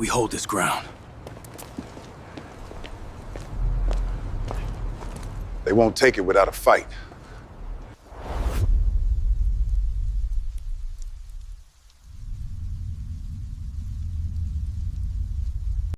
we hold this ground. They won't take it without a fight.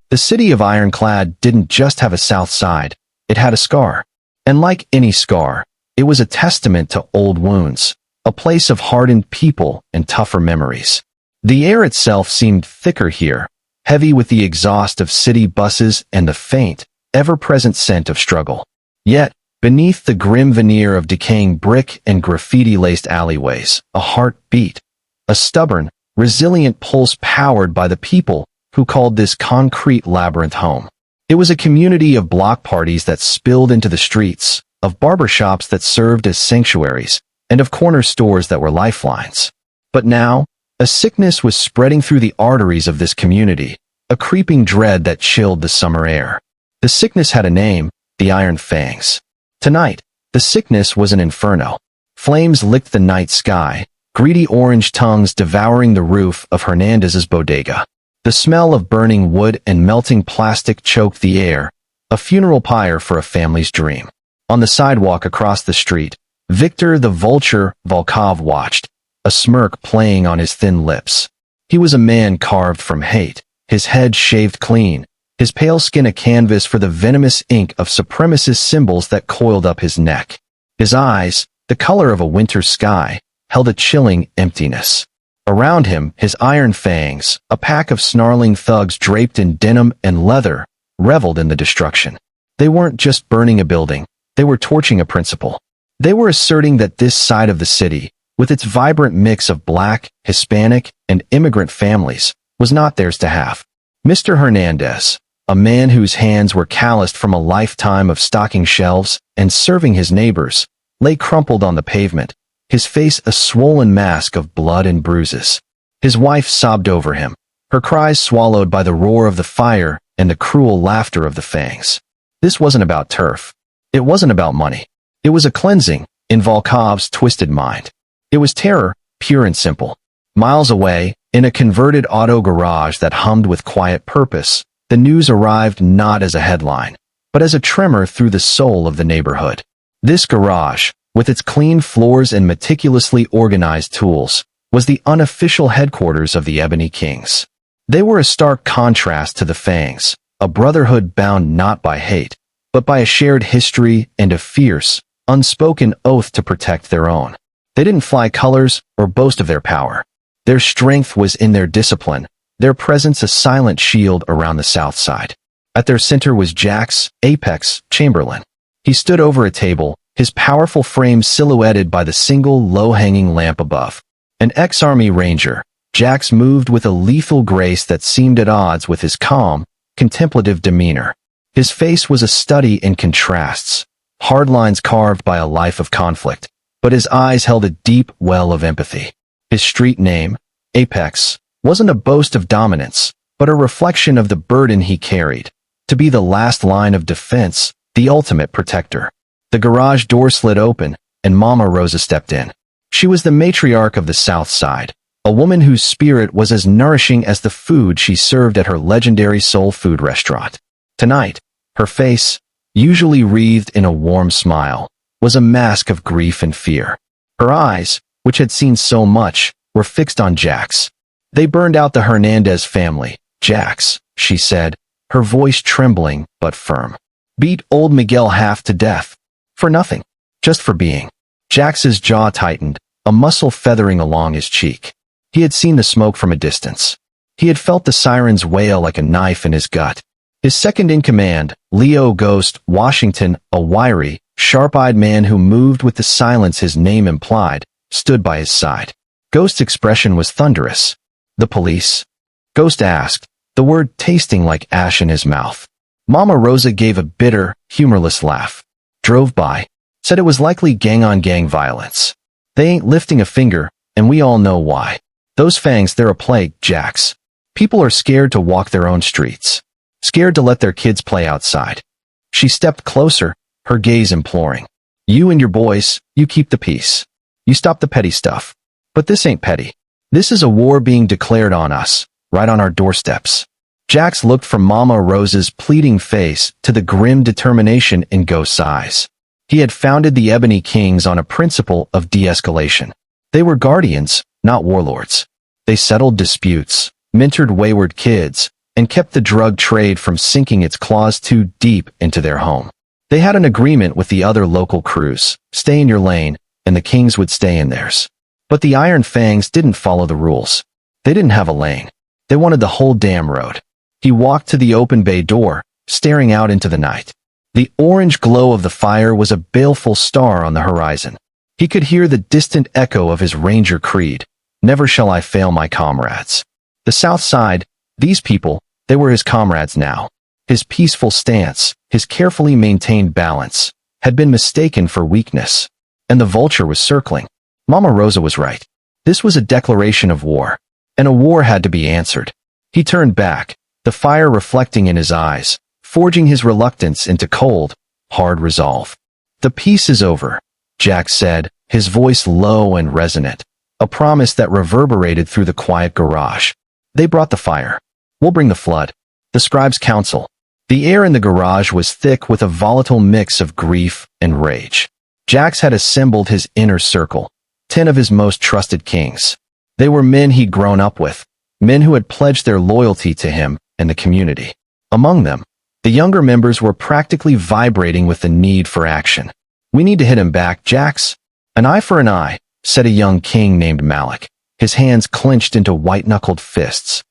The city of Ironclad didn't just have a south side, it had a scar. And like any scar, it was a testament to old wounds, a place of hardened people and tougher memories. The air itself seemed thicker here, heavy with the exhaust of city buses and the faint, ever-present scent of struggle. Yet, beneath the grim veneer of decaying brick and graffiti-laced alleyways, a heart beat, a stubborn, resilient pulse powered by the people who called this concrete labyrinth home. It was a community of block parties that spilled into the streets, of barbershops that served as sanctuaries, and of corner stores that were lifelines. But now, a sickness was spreading through the arteries of this community, a creeping dread that chilled the summer air. The sickness had a name, the Iron Fangs. Tonight, the sickness was an inferno. Flames licked the night sky, greedy orange tongues devouring the roof of Hernandez's bodega. The smell of burning wood and melting plastic choked the air, a funeral pyre for a family's dream. On the sidewalk across the street, Victor the Vulture Volkov watched, a smirk playing on his thin lips. He was a man carved from hate, his head shaved clean, his pale skin a canvas for the venomous ink of supremacist symbols that coiled up his neck. His eyes, the color of a winter sky, held a chilling emptiness. Around him, his Iron Fangs, a pack of snarling thugs draped in denim and leather, reveled in the destruction. They weren't just burning a building, they were torching a principle. They were asserting that this side of the city, with its vibrant mix of black, Hispanic, and immigrant families, was not theirs to have. Mr. Hernandez, a man whose hands were calloused from a lifetime of stocking shelves and serving his neighbors, lay crumpled on the pavement, his face a swollen mask of blood and bruises. His wife sobbed over him, her cries swallowed by the roar of the fire and the cruel laughter of the Fangs. This wasn't about turf. It wasn't about money. It was a cleansing, in Volkov's twisted mind. It was terror, pure and simple. Miles away, in a converted auto garage that hummed with quiet purpose, the news arrived not as a headline, but as a tremor through the soul of the neighborhood. This garage, with its clean floors and meticulously organized tools, was the unofficial headquarters of the Ebony Kings. They were a stark contrast to the Fangs, a brotherhood bound not by hate, but by a shared history and a fierce, unspoken oath to protect their own. They didn't fly colors or boast of their power. Their strength was in their discipline, their presence a silent shield around the Southside. At their center was Jax, Apex, Chamberlain. He stood over a table, his powerful frame silhouetted by the single low-hanging lamp above. An ex-Army Ranger, Jax moved with a lethal grace that seemed at odds with his calm, contemplative demeanor. His face was a study in contrasts, hard lines carved by a life of conflict, but his eyes held a deep well of empathy. His street name, Apex, wasn't a boast of dominance, but a reflection of the burden he carried, to be the last line of defense, the ultimate protector. The garage door slid open, and Mama Rosa stepped in. She was the matriarch of the South Side, a woman whose spirit was as nourishing as the food she served at her legendary soul food restaurant. Tonight, her face, usually wreathed in a warm smile, was a mask of grief and fear. Her eyes, which had seen so much, were fixed on Jax. They burned out the Hernandez family. Jax, she said, her voice trembling but firm. Beat old Miguel half to death. For nothing. Just for being. Jax's jaw tightened, a muscle feathering along his cheek. He had seen the smoke from a distance. He had felt the sirens wail like a knife in his gut. His second-in-command, Leo Ghost Washington, a wiry, sharp-eyed man who moved with the silence his name implied, stood by his side. Ghost's expression was thunderous. The police? Ghost asked, the word tasting like ash in his mouth. Mama Rosa gave a bitter, humorless laugh. Drove by. Said it was likely gang-on-gang violence. They ain't lifting a finger, and we all know why. Those Fangs, they're a plague, Jax. People are scared to walk their own streets. Scared to let their kids play outside. She stepped closer, her gaze imploring. You and your boys, you keep the peace. You stop the petty stuff. But this ain't petty. This is a war being declared on us, right on our doorsteps. Jax looked from Mama Rosa's pleading face to the grim determination in Ghost's eyes. He had founded the Ebony Kings on a principle of de-escalation. They were guardians, not warlords. They settled disputes, mentored wayward kids, and kept the drug trade from sinking its claws too deep into their home. They had an agreement with the other local crews: stay in your lane, and the Kings would stay in theirs. But the Iron Fangs didn't follow the rules. They didn't have a lane. They wanted the whole damn road. He walked to the open bay door, staring out into the night. The orange glow of the fire was a baleful star on the horizon. He could hear the distant echo of his ranger creed: never shall I fail my comrades. The Southside, these people, they were his comrades now. His peaceful stance, his carefully maintained balance, had been mistaken for weakness. And the vulture was circling. Mama Rosa was right. This was a declaration of war, and a war had to be answered. He turned back, the fire reflecting in his eyes, forging his reluctance into cold, hard resolve. The peace is over, Jax said, his voice low and resonant, a promise that reverberated through the quiet garage. They brought the fire. We'll bring the flood. The scribe's counsel. The air in the garage was thick with a volatile mix of grief and rage. Jax had assembled his inner circle, 10 of his most trusted kings. They were men he'd grown up with, men who had pledged their loyalty to him and the community. Among them, the younger members were practically vibrating with the need for action. We need to hit him back, Jax. An eye for an eye, said a young king named Malik, his hands clenched into white-knuckled fists.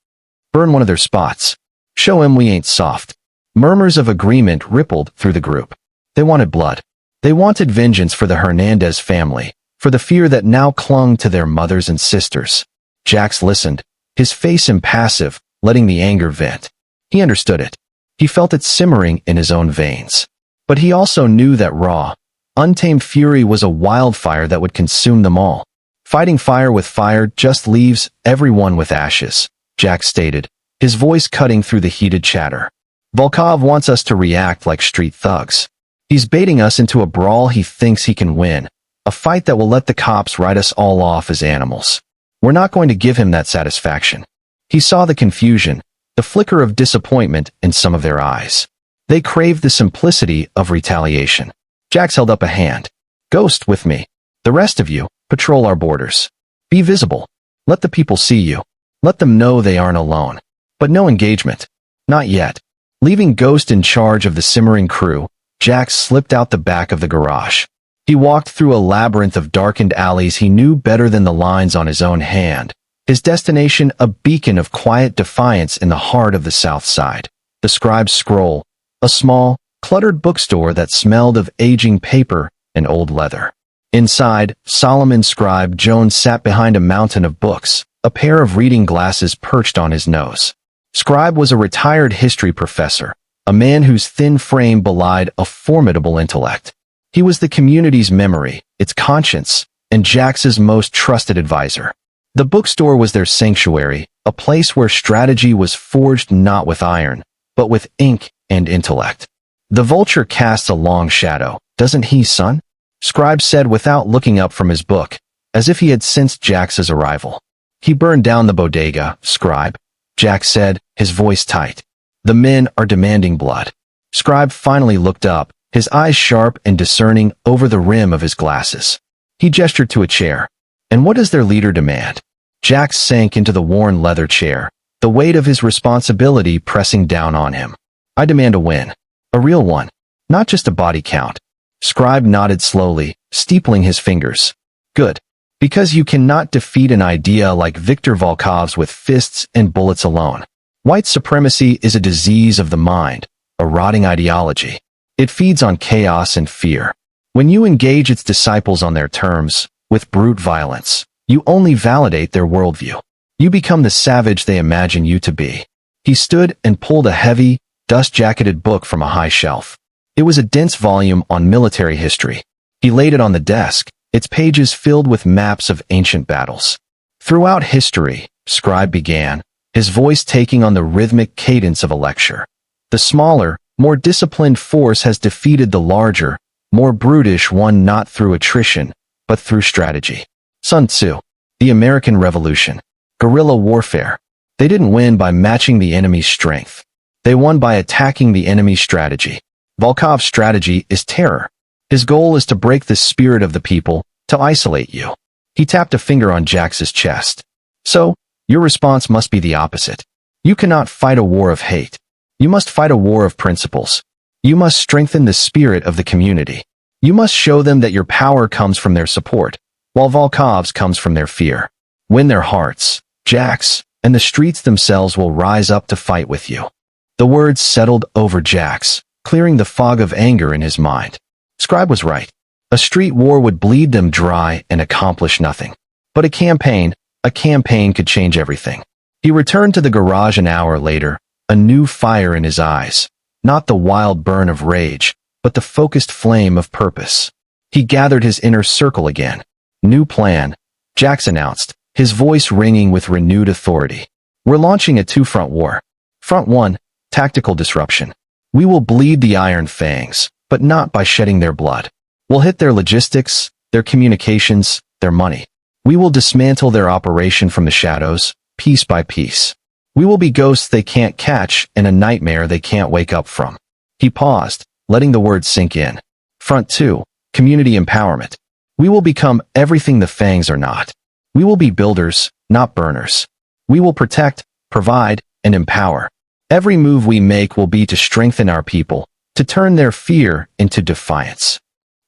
Burn one of their spots. Show him we ain't soft. Murmurs of agreement rippled through the group. They wanted blood. They wanted vengeance for the Hernandez family, for the fear that now clung to their mothers and sisters. Jax listened, his face impassive, letting the anger vent. He understood it. He felt it simmering in his own veins. But he also knew that raw, untamed fury was a wildfire that would consume them all. Fighting fire with fire just leaves everyone with ashes, Jax stated, his voice cutting through the heated chatter. Volkov wants us to react like street thugs. He's baiting us into a brawl he thinks he can win, a fight that will let the cops write us all off as animals. We're not going to give him that satisfaction. He saw the confusion, the flicker of disappointment in some of their eyes. They craved the simplicity of retaliation. Jax held up a hand. Ghost with me. The rest of you, patrol our borders. Be visible. Let the people see you. Let them know they aren't alone. But no engagement. Not yet. Leaving Ghost in charge of the simmering crew, Jax slipped out the back of the garage. He walked through a labyrinth of darkened alleys he knew better than the lines on his own hand, his destination a beacon of quiet defiance in the heart of the Southside. The Scribe's Scroll, a small, cluttered bookstore that smelled of aging paper and old leather. Inside, Solomon Scribe Jones sat behind a mountain of books, a pair of reading glasses perched on his nose. Scribe was a retired history professor, a man whose thin frame belied a formidable intellect. He was the community's memory, its conscience, and Jax's most trusted advisor. The bookstore was their sanctuary, a place where strategy was forged not with iron, but with ink and intellect. The vulture casts a long shadow, doesn't he, son? Scribe said without looking up from his book, as if he had sensed Jax's arrival. He burned down the bodega, Scribe, Jax said, his voice tight. The men are demanding blood. Scribe finally looked up, his eyes sharp and discerning over the rim of his glasses. He gestured to a chair. And what does their leader demand? Jax sank into the worn leather chair, the weight of his responsibility pressing down on him. I demand a win. A real one. Not just a body count. Scribe nodded slowly, steepling his fingers. Good. Because you cannot defeat an idea like Viktor Volkov's with fists and bullets alone. White supremacy is a disease of the mind, a rotting ideology. It feeds on chaos and fear. When you engage its disciples on their terms, with brute violence, you only validate their worldview. You become the savage they imagine you to be. He stood and pulled a heavy, dust-jacketed book from a high shelf. It was a dense volume on military history. He laid it on the desk, its pages filled with maps of ancient battles. Throughout history, Scribe began, his voice taking on the rhythmic cadence of a lecture. The smaller, more disciplined force has defeated the larger, more brutish one not through attrition, but through strategy. Sun Tzu, the American Revolution, guerrilla warfare. They didn't win by matching the enemy's strength. They won by attacking the enemy's strategy. Volkov's strategy is terror. His goal is to break the spirit of the people, to isolate you. He tapped a finger on Jax's chest. So, your response must be the opposite. You cannot fight a war of hate. You must fight a war of principles. You must strengthen the spirit of the community. You must show them that your power comes from their support, while Volkov's comes from their fear. Win their hearts. Jax and the streets themselves will rise up to fight with you. The words settled over Jax, clearing the fog of anger in his mind. Scribe was right. A street war would bleed them dry and accomplish nothing. But a campaign could change everything. He returned to the garage an hour later, a new fire in his eyes. Not the wild burn of rage, but the focused flame of purpose. He gathered his inner circle again. New plan, Jax announced, his voice ringing with renewed authority. We're launching a two-front war. Front 1, tactical disruption. We will bleed the Iron Fangs, but not by shedding their blood. We'll hit their logistics, their communications, their money. We will dismantle their operation from the shadows, piece by piece. We will be ghosts they can't catch and a nightmare they can't wake up from. He paused, letting the words sink in. Front 2, community empowerment. We will become everything the Fangs are not. We will be builders, not burners. We will protect, provide, and empower. Every move we make will be to strengthen our people, to turn their fear into defiance.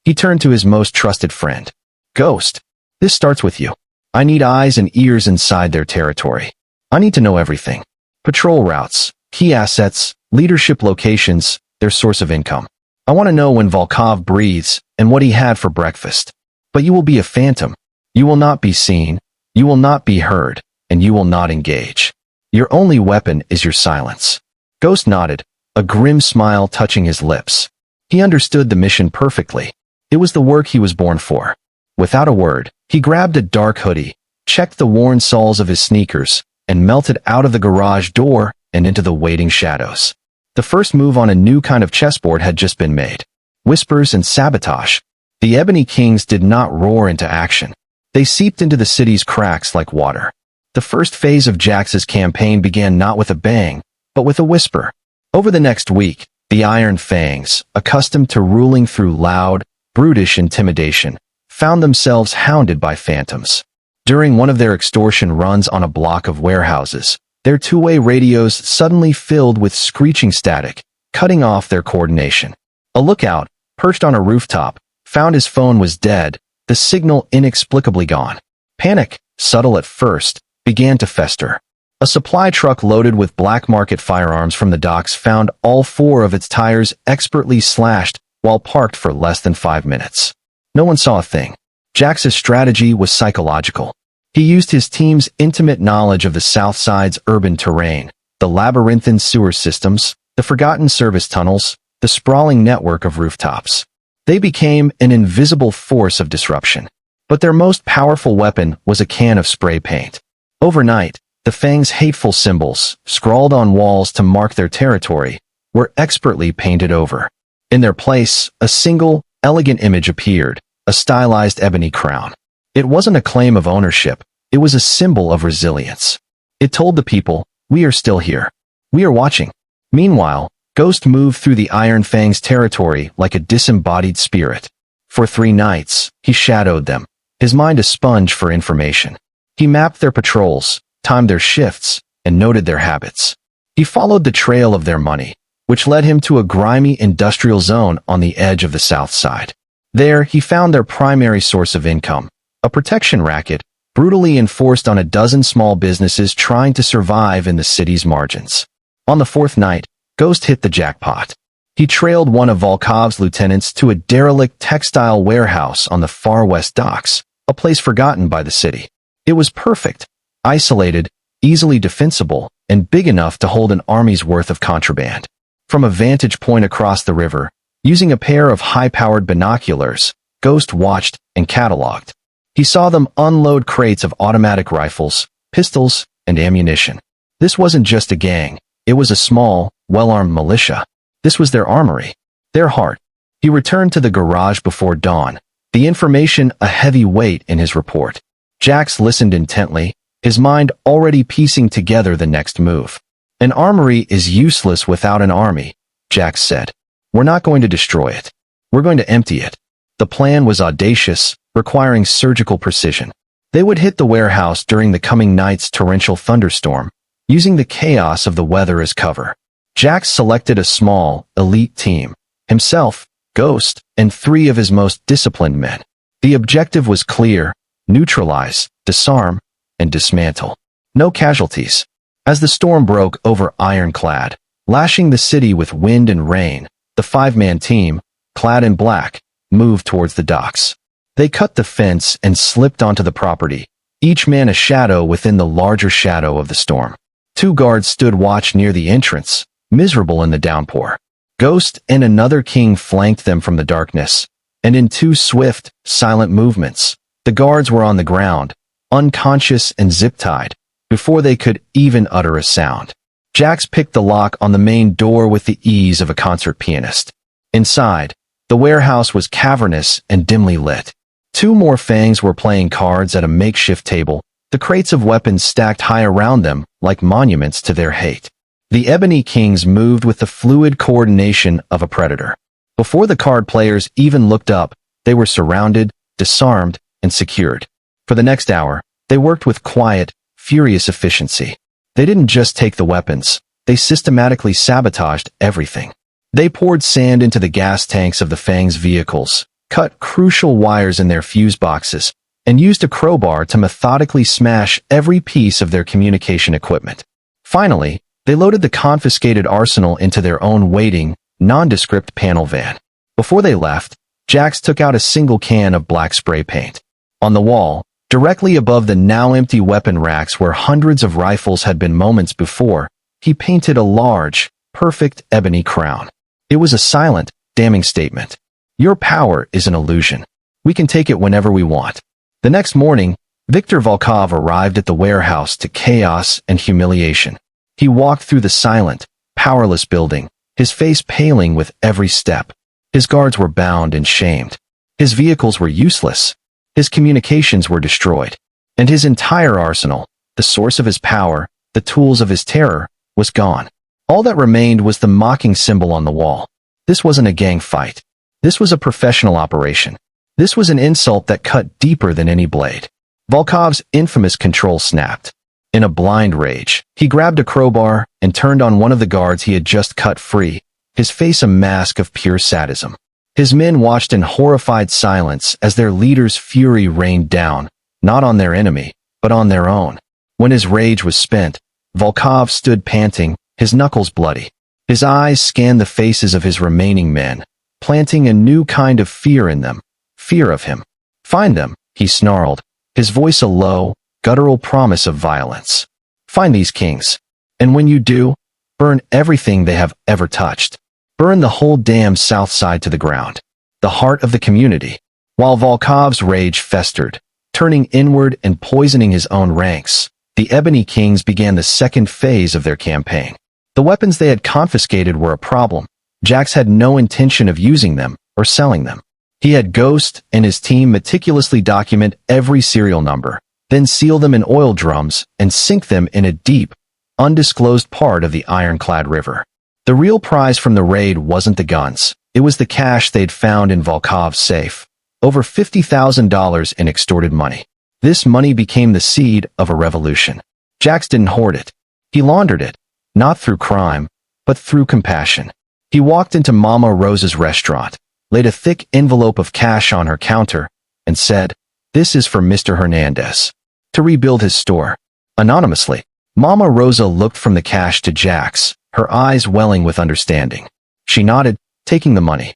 He turned to his most trusted friend. Ghost, this starts with you. I need eyes and ears inside their territory. I need to know everything. Patrol routes, key assets, leadership locations, their source of income. I want to know when Volkov breathes and what he had for breakfast. But you will be a phantom. You will not be seen, you will not be heard, and you will not engage. Your only weapon is your silence. Ghost nodded, a grim smile touching his lips. He understood the mission perfectly. It was the work he was born for. Without a word, he grabbed a dark hoodie, checked the worn soles of his sneakers, and melted out of the garage door and into the waiting shadows. The first move on a new kind of chessboard had just been made. Whispers and sabotage. The Ebony Kings did not roar into action. They seeped into the city's cracks like water. The first phase of Jax's campaign began not with a bang, but with a whisper. Over the next week, the Iron Fangs, accustomed to ruling through loud, brutish intimidation, found themselves hounded by phantoms. During one of their extortion runs on a block of warehouses, their two-way radios suddenly filled with screeching static, cutting off their coordination. A lookout, perched on a rooftop, found his phone was dead, the signal inexplicably gone. Panic, subtle at first, began to fester. A supply truck loaded with black market firearms from the docks found all 4 of its tires expertly slashed while parked for less than 5 minutes. No one saw a thing. Jax's strategy was psychological. He used his team's intimate knowledge of the Southside's urban terrain, the labyrinthine sewer systems, the forgotten service tunnels, the sprawling network of rooftops. They became an invisible force of disruption. But their most powerful weapon was a can of spray paint. Overnight, the Fangs' hateful symbols, scrawled on walls to mark their territory, were expertly painted over. In their place, a single, elegant image appeared, a stylized ebony crown. It wasn't a claim of ownership, it was a symbol of resilience. It told the people, we are still here. We are watching. Meanwhile, Ghost moved through the Iron Fangs' territory like a disembodied spirit. For 3 nights, he shadowed them, his mind a sponge for information. He mapped their patrols, timed their shifts, and noted their habits. He followed the trail of their money, which led him to a grimy industrial zone on the edge of the Southside. There, he found their primary source of income, a protection racket, brutally enforced on a dozen small businesses trying to survive in the city's margins. On the 4th night, Ghost hit the jackpot. He trailed one of Volkov's lieutenants to a derelict textile warehouse on the far west docks, a place forgotten by the city. It was perfect, isolated, easily defensible, and big enough to hold an army's worth of contraband. From a vantage point across the river, using a pair of high-powered binoculars, Ghost watched and cataloged. He saw them unload crates of automatic rifles, pistols, and ammunition. This wasn't just a gang, it was a small, well-armed militia. This was their armory, their heart. He returned to the garage before dawn, the information a heavy weight in his report. Jax listened intently, his mind already piecing together the next move. An armory is useless without an army, Jax said. We're not going to destroy it. We're going to empty it. The plan was audacious, requiring surgical precision. They would hit the warehouse during the coming night's torrential thunderstorm, using the chaos of the weather as cover. Jax selected a small, elite team, himself, Ghost, and 3 of his most disciplined men. The objective was clear: neutralize, disarm, and dismantle. No casualties. As the storm broke over Ironclad, lashing the city with wind and rain, the 5-man team, clad in black, moved towards the docks. They cut the fence and slipped onto the property, each man a shadow within the larger shadow of the storm. 2 guards stood watch near the entrance, miserable in the downpour. Ghost and another king flanked them from the darkness, and in 2 swift, silent movements, the guards were on the ground, unconscious and zip-tied, before they could even utter a sound. Jax picked the lock on the main door with the ease of a concert pianist. Inside, the warehouse was cavernous and dimly lit. 2 more Fangs were playing cards at a makeshift table, the crates of weapons stacked high around them like monuments to their hate. The Ebony Kings moved with the fluid coordination of a predator. Before the card players even looked up, they were surrounded, disarmed, and secured. For the next hour, they worked with quiet, furious efficiency. They didn't just take the weapons, they systematically sabotaged everything. They poured sand into the gas tanks of the Fangs' vehicles, cut crucial wires in their fuse boxes, and used a crowbar to methodically smash every piece of their communication equipment. Finally, they loaded the confiscated arsenal into their own waiting, nondescript panel van. Before they left, Jax took out a single can of black spray paint. On the wall, directly above the now empty weapon racks where hundreds of rifles had been moments before, he painted a large, perfect ebony crown. It was a silent, damning statement. Your power is an illusion. We can take it whenever we want. The next morning, Viktor Volkov arrived at the warehouse to chaos and humiliation. He walked through the silent, powerless building, his face paling with every step. His guards were bound and shamed. His vehicles were useless. His communications were destroyed. And his entire arsenal, the source of his power, the tools of his terror, was gone. All that remained was the mocking symbol on the wall. This wasn't a gang fight. This was a professional operation. This was an insult that cut deeper than any blade. Volkov's infamous control snapped. In a blind rage, he grabbed a crowbar and turned on one of the guards he had just cut free, his face a mask of pure sadism. His men watched in horrified silence as their leader's fury rained down, not on their enemy, but on their own. When his rage was spent, Volkov stood panting, his knuckles bloody. His eyes scanned the faces of his remaining men, planting a new kind of fear in them, fear of him. Find them, he snarled, his voice a low, guttural promise of violence. Find these kings. And when you do, burn everything they have ever touched. Burn the whole damn Southside to the ground. The heart of the community. While Volkov's rage festered, turning inward and poisoning his own ranks, the Ebony Kings began the second phase of their campaign. The weapons they had confiscated were a problem. Jax had no intention of using them or selling them. He had Ghost and his team meticulously document every serial number, then seal them in oil drums and sink them in a deep, undisclosed part of the Ironclad River. The real prize from the raid wasn't the guns. It was the cash they'd found in Volkov's safe. Over $50,000 in extorted money. This money became the seed of a revolution. Jax didn't hoard it. He laundered it, not through crime, but through compassion. He walked into Mama Rosa's restaurant, laid a thick envelope of cash on her counter, and said, "This is for Mr. Hernandez. To rebuild his store." Anonymously, Mama Rosa looked from the cash to Jax, her eyes welling with understanding. She nodded, taking the money.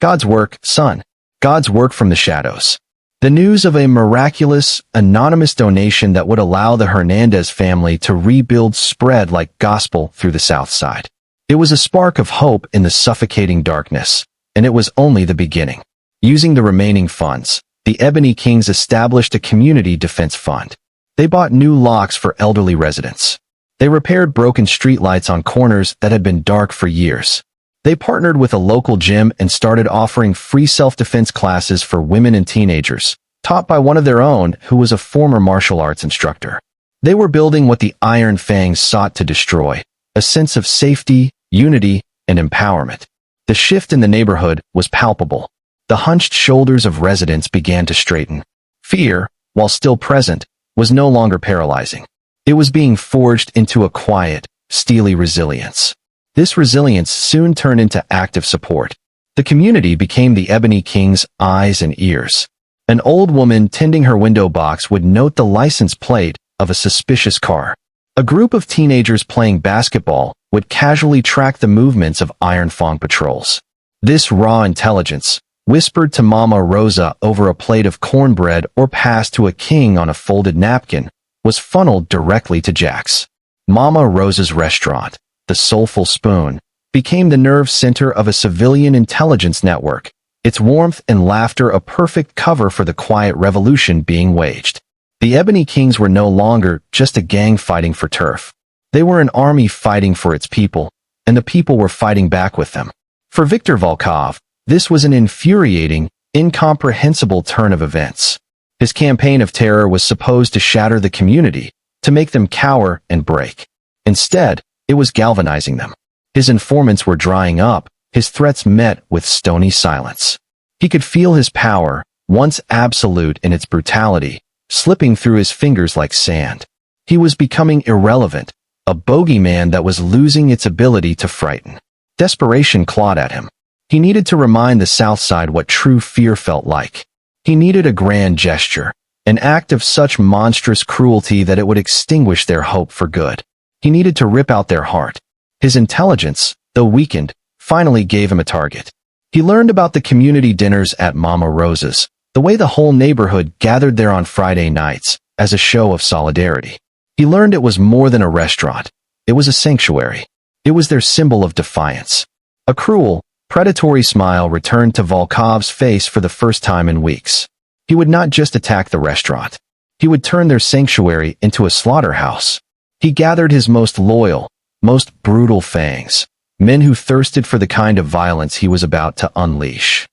"God's work, son. God's work from the shadows." The news of a miraculous, anonymous donation that would allow the Hernandez family to rebuild spread like gospel through the Southside. It was a spark of hope in the suffocating darkness, and it was only the beginning. Using the remaining funds, the Ebony Kings established a community defense fund. They bought new locks for elderly residents. They repaired broken streetlights on corners that had been dark for years. They partnered with a local gym and started offering free self-defense classes for women and teenagers, taught by one of their own who was a former martial arts instructor. They were building what the Iron Fangs sought to destroy, a sense of safety, unity, and empowerment. The shift in the neighborhood was palpable. The hunched shoulders of residents began to straighten. Fear, while still present, was no longer paralyzing. It was being forged into a quiet, steely resilience. This resilience soon turned into active support. The community became the Ebony Kings' eyes and ears. An old woman tending her window box would note the license plate of a suspicious car. A group of teenagers playing basketball would casually track the movements of Iron Fang patrols. This raw intelligence, whispered to Mama Rosa over a plate of cornbread or passed to a king on a folded napkin, was funneled directly to Jax. Mama Rosa's restaurant, the Soulful Spoon, became the nerve center of a civilian intelligence network, its warmth and laughter a perfect cover for the quiet revolution being waged. The Ebony Kings were no longer just a gang fighting for turf. They were an army fighting for its people, and the people were fighting back with them. For Viktor Volkov, this was an infuriating, incomprehensible turn of events. His campaign of terror was supposed to shatter the community, to make them cower and break. Instead, it was galvanizing them. His informants were drying up, his threats met with stony silence. He could feel his power, once absolute in its brutality, slipping through his fingers like sand. He was becoming irrelevant, a bogeyman that was losing its ability to frighten. Desperation clawed at him. He needed to remind the Southside what true fear felt like. He needed a grand gesture, an act of such monstrous cruelty that it would extinguish their hope for good. He needed to rip out their heart. His intelligence, though weakened, finally gave him a target. He learned about the community dinners at Mama Rosa's, the way the whole neighborhood gathered there on Friday nights, as a show of solidarity. He learned it was more than a restaurant. It was a sanctuary. It was their symbol of defiance. A cruel, predatory smile returned to Volkov's face for the first time in weeks. He would not just attack the restaurant. He would turn their sanctuary into a slaughterhouse. He gathered his most loyal, most brutal fangs, men who thirsted for the kind of violence he was about to unleash.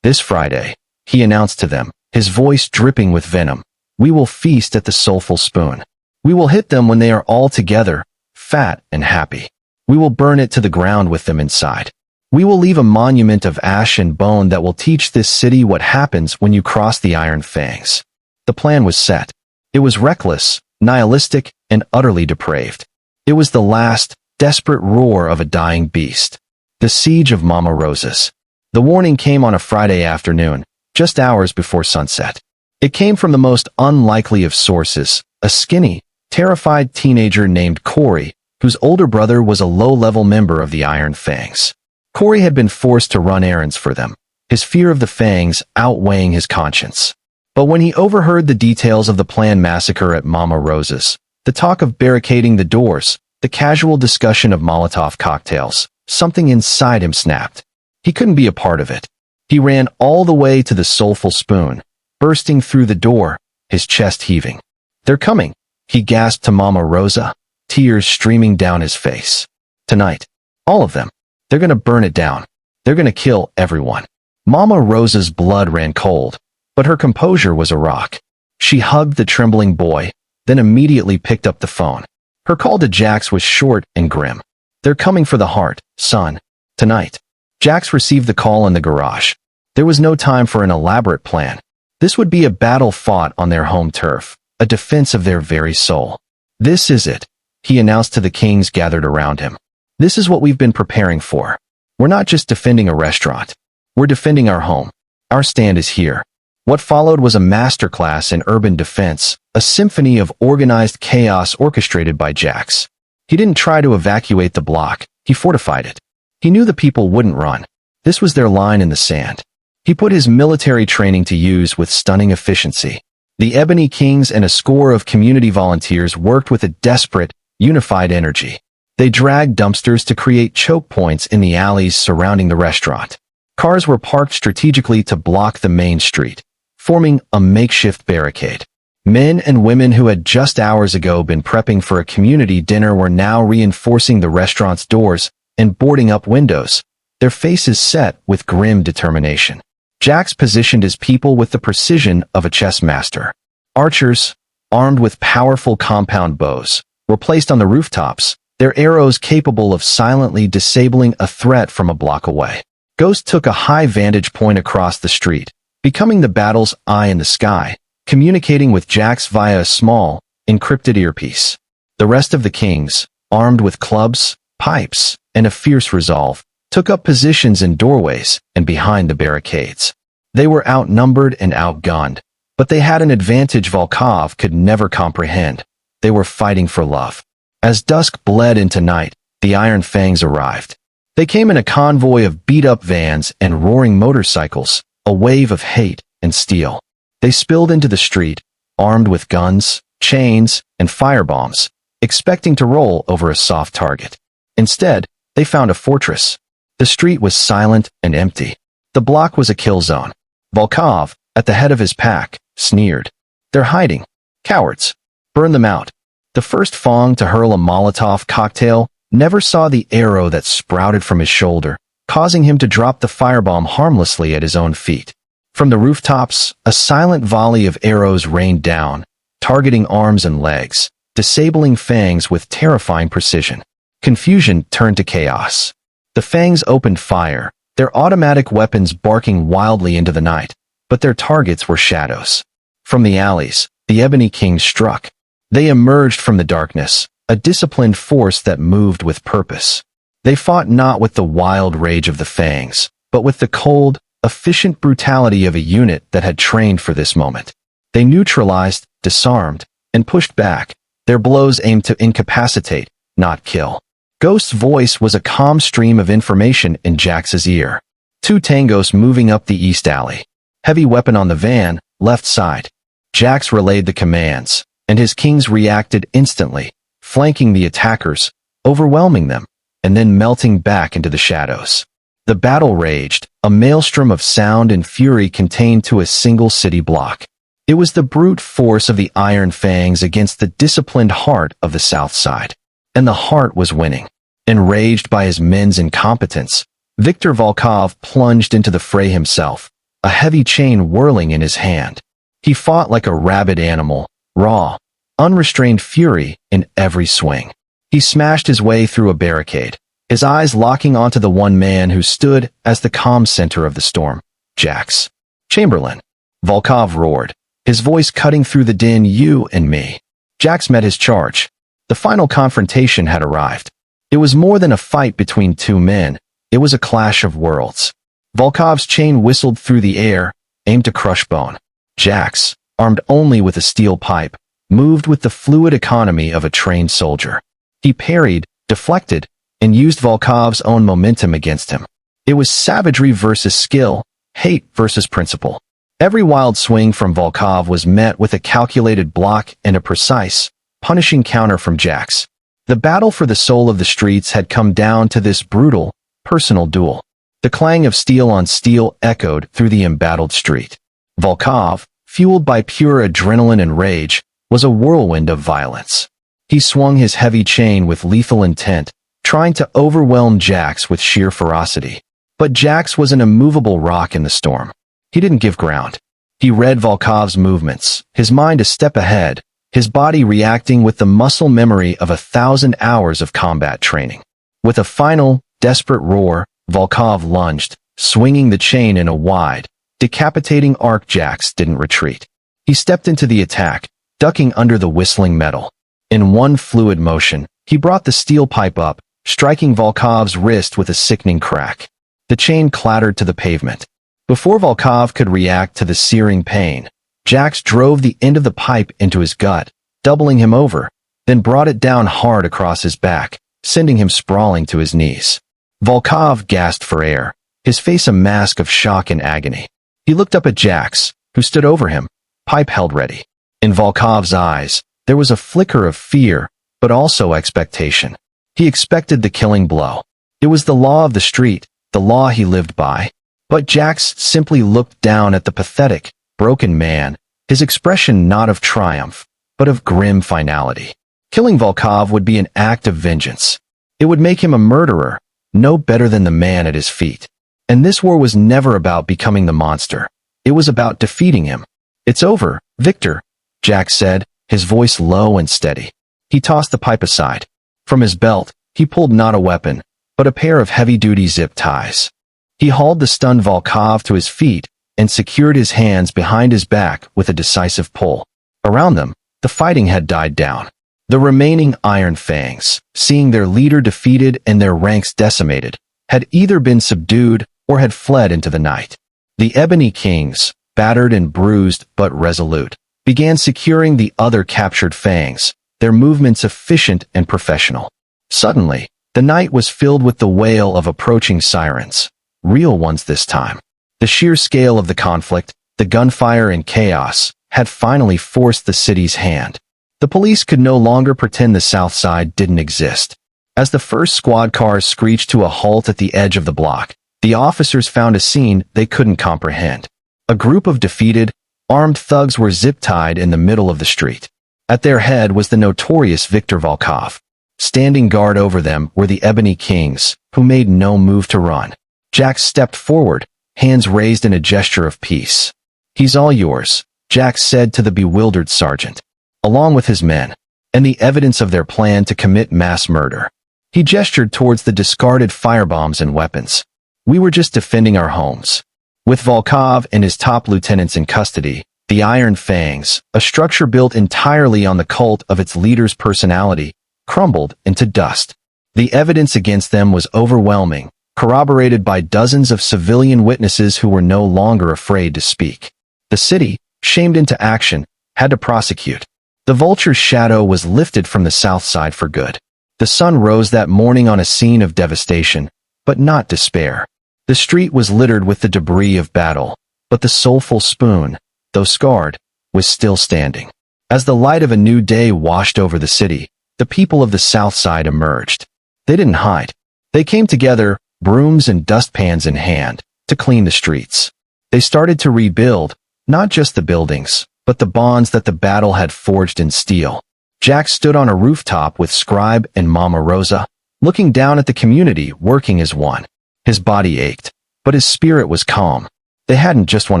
This Friday, he announced to them, his voice dripping with venom, "We will feast at the Soulful Spoon. We will hit them when they are all together, fat and happy. We will burn it to the ground with them inside. We will leave a monument of ash and bone that will teach this city what happens when you cross the Iron Fangs." The plan was set. It was reckless, nihilistic, and utterly depraved. It was the last, desperate roar of a dying beast. The siege of Mama Rosa's. The warning came on a Friday afternoon, just hours before sunset. It came from the most unlikely of sources, a skinny, terrified teenager named Corey, whose older brother was a low-level member of the Iron Fangs. Corey had been forced to run errands for them, his fear of the Fangs outweighing his conscience. But when he overheard the details of the planned massacre at Mama Rosa's, the talk of barricading the doors, the casual discussion of Molotov cocktails, something inside him snapped. He couldn't be a part of it. He ran all the way to the Soulful Spoon, bursting through the door, his chest heaving. "They're coming," he gasped to Mama Rosa, tears streaming down his face. "Tonight. All of them. They're gonna burn it down. They're gonna kill everyone." Mama Rosa's blood ran cold, but her composure was a rock. She hugged the trembling boy, then immediately picked up the phone. Her call to Jax was short and grim. "They're coming for the heart, son. Tonight." Jax received the call in the garage. There was no time for an elaborate plan. This would be a battle fought on their home turf, a defense of their very soul. "This is it," he announced to the kings gathered around him. "This is what we've been preparing for. We're not just defending a restaurant. We're defending our home. Our stand is here." What followed was a masterclass in urban defense, a symphony of organized chaos orchestrated by Jax. He didn't try to evacuate the block, he fortified it. He knew the people wouldn't run. This was their line in the sand. He put his military training to use with stunning efficiency. The Ebony Kings and a score of community volunteers worked with a desperate, unified energy. They dragged dumpsters to create choke points in the alleys surrounding the restaurant. Cars were parked strategically to block the main street, forming a makeshift barricade. Men and women who had just hours ago been prepping for a community dinner were now reinforcing the restaurant's doors and boarding up windows, their faces set with grim determination. Jax positioned his people with the precision of a chess master. Archers, armed with powerful compound bows, were placed on the rooftops, their arrows capable of silently disabling a threat from a block away. Ghost took a high vantage point across the street, becoming the battle's eye in the sky, communicating with Jax via a small, encrypted earpiece. The rest of the kings, armed with clubs, pipes, and a fierce resolve, took up positions in doorways and behind the barricades. They were outnumbered and outgunned, but they had an advantage Volkov could never comprehend. They were fighting for love. As dusk bled into night, the Iron Fangs arrived. They came in a convoy of beat-up vans and roaring motorcycles, a wave of hate and steel. They spilled into the street, armed with guns, chains, and firebombs, expecting to roll over a soft target. Instead, they found a fortress. The street was silent and empty. The block was a kill zone. Volkov, at the head of his pack, sneered. "They're hiding. Cowards. Burn them out." The first Fang to hurl a Molotov cocktail never saw the arrow that sprouted from his shoulder, causing him to drop the firebomb harmlessly at his own feet. From the rooftops, a silent volley of arrows rained down, targeting arms and legs, disabling Fangs with terrifying precision. Confusion turned to chaos. The Fangs opened fire, their automatic weapons barking wildly into the night, but their targets were shadows. From the alleys, the Ebony Kings struck. They emerged from the darkness, a disciplined force that moved with purpose. They fought not with the wild rage of the Fangs, but with the cold, efficient brutality of a unit that had trained for this moment. They neutralized, disarmed, and pushed back, their blows aimed to incapacitate, not kill. Ghost's voice was a calm stream of information in Jax's ear. 2 tangos moving up the east alley. Heavy weapon on the van, left side. Jax relayed the commands, and his kings reacted instantly, flanking the attackers, overwhelming them, and then melting back into the shadows. The battle raged, a maelstrom of sound and fury contained to a single city block. It was the brute force of the Iron Fangs against the disciplined heart of the Southside. And the heart was winning. Enraged by his men's incompetence, Viktor Volkov plunged into the fray himself, a heavy chain whirling in his hand. He fought like a rabid animal, raw, unrestrained fury in every swing. He smashed his way through a barricade, his eyes locking onto the one man who stood as the calm center of the storm, Jax. "Chamberlain," Volkov roared, his voice cutting through the din. "You and me." Jax met his charge. The final confrontation had arrived. It was more than a fight between 2 men, it was a clash of worlds. Volkov's chain whistled through the air, aimed to crush bone. Jax, armed only with a steel pipe, moved with the fluid economy of a trained soldier. He parried, deflected, and used Volkov's own momentum against him. It was savagery versus skill, hate versus principle. Every wild swing from Volkov was met with a calculated block and a precise, punishing counter from Jax. The battle for the soul of the streets had come down to this brutal, personal duel. The clang of steel on steel echoed through the embattled street. Volkov, fueled by pure adrenaline and rage, was a whirlwind of violence. He swung his heavy chain with lethal intent, trying to overwhelm Jax with sheer ferocity. But Jax was an immovable rock in the storm. He didn't give ground. He read Volkov's movements, his mind a step ahead, his body reacting with the muscle memory of 1,000 hours of combat training. With a final, desperate roar, Volkov lunged, swinging the chain in a wide, decapitating arc. Jax didn't retreat. He stepped into the attack, ducking under the whistling metal. In one fluid motion, he brought the steel pipe up, striking Volkov's wrist with a sickening crack. The chain clattered to the pavement. Before Volkov could react to the searing pain, Jax drove the end of the pipe into his gut, doubling him over, then brought it down hard across his back, sending him sprawling to his knees. Volkov gasped for air, his face a mask of shock and agony. He looked up at Jax, who stood over him, pipe held ready. In Volkov's eyes, there was a flicker of fear, but also expectation. He expected the killing blow. It was the law of the street, the law he lived by. But Jax simply looked down at the pathetic, broken man, his expression not of triumph, but of grim finality. Killing Volkov would be an act of vengeance. It would make him a murderer, no better than the man at his feet. And this war was never about becoming the monster. It was about defeating him. "It's over, Victor," Jax said, his voice low and steady. He tossed the pipe aside. From his belt, he pulled not a weapon, but a pair of heavy-duty zip ties. He hauled the stunned Volkov to his feet and secured his hands behind his back with a decisive pull. Around them, the fighting had died down. The remaining Iron Fangs, seeing their leader defeated and their ranks decimated, had either been subdued or had fled into the night. The Ebony Kings, battered and bruised but resolute, began securing the other captured Fangs, their movements efficient and professional. Suddenly, the night was filled with the wail of approaching sirens, real ones this time. The sheer scale of the conflict, the gunfire and chaos, had finally forced the city's hand. The police could no longer pretend the Southside didn't exist. As the first squad cars screeched to a halt at the edge of the block, the officers found a scene they couldn't comprehend. A group of defeated, armed thugs were zip-tied in the middle of the street. At their head was the notorious Viktor Volkov. Standing guard over them were the Ebony Kings, who made no move to run. Jack stepped forward, hands raised in a gesture of peace. "He's all yours," Jack said to the bewildered sergeant, along with his men, and the evidence of their plan to commit mass murder. He gestured towards the discarded firebombs and weapons. "We were just defending our homes." With Volkov and his top lieutenants in custody, the Iron Fangs, a structure built entirely on the cult of its leader's personality, crumbled into dust. The evidence against them was overwhelming, corroborated by dozens of civilian witnesses who were no longer afraid to speak. The city, shamed into action, had to prosecute. The Vulture's shadow was lifted from the Southside for good. The sun rose that morning on a scene of devastation, but not despair. The street was littered with the debris of battle, but the soulful spoon, though scarred, was still standing. As the light of a new day washed over the city, the people of the Southside emerged. They didn't hide. They came together, brooms and dustpans in hand, to clean the streets. They started to rebuild, not just the buildings, but the bonds that the battle had forged in steel. Jack stood on a rooftop with Scribe and Mama Rosa, looking down at the community working as one. His body ached, but his spirit was calm. They hadn't just won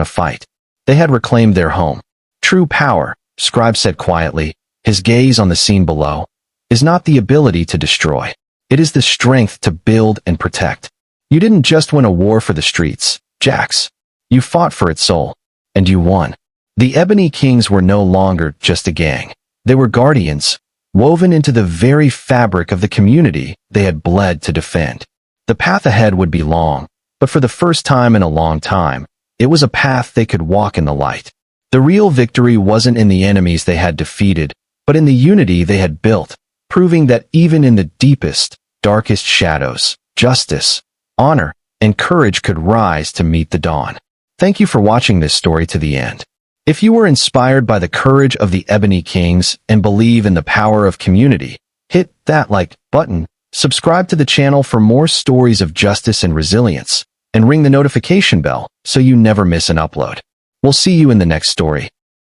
a fight. They had reclaimed their home. True power, Scribe said quietly, his gaze on the scene below, is not the ability to destroy. It is the strength to build and protect. You didn't just win a war for the streets, Jax. You fought for its soul, and you won. The Ebony Kings were no longer just a gang. They were guardians, woven into the very fabric of the community they had bled to defend. The path ahead would be long, but for the first time in a long time, it was a path they could walk in the light. The real victory wasn't in the enemies they had defeated, but in the unity they had built, proving that even in the deepest, darkest shadows, justice, honor, and courage could rise to meet the dawn. Thank you for watching this story to the end. If you were inspired by the courage of the Ebony Kings and believe in the power of community, hit that like button, subscribe to the channel for more stories of justice and resilience, and ring the notification bell so you never miss an upload. We'll see you in the next story.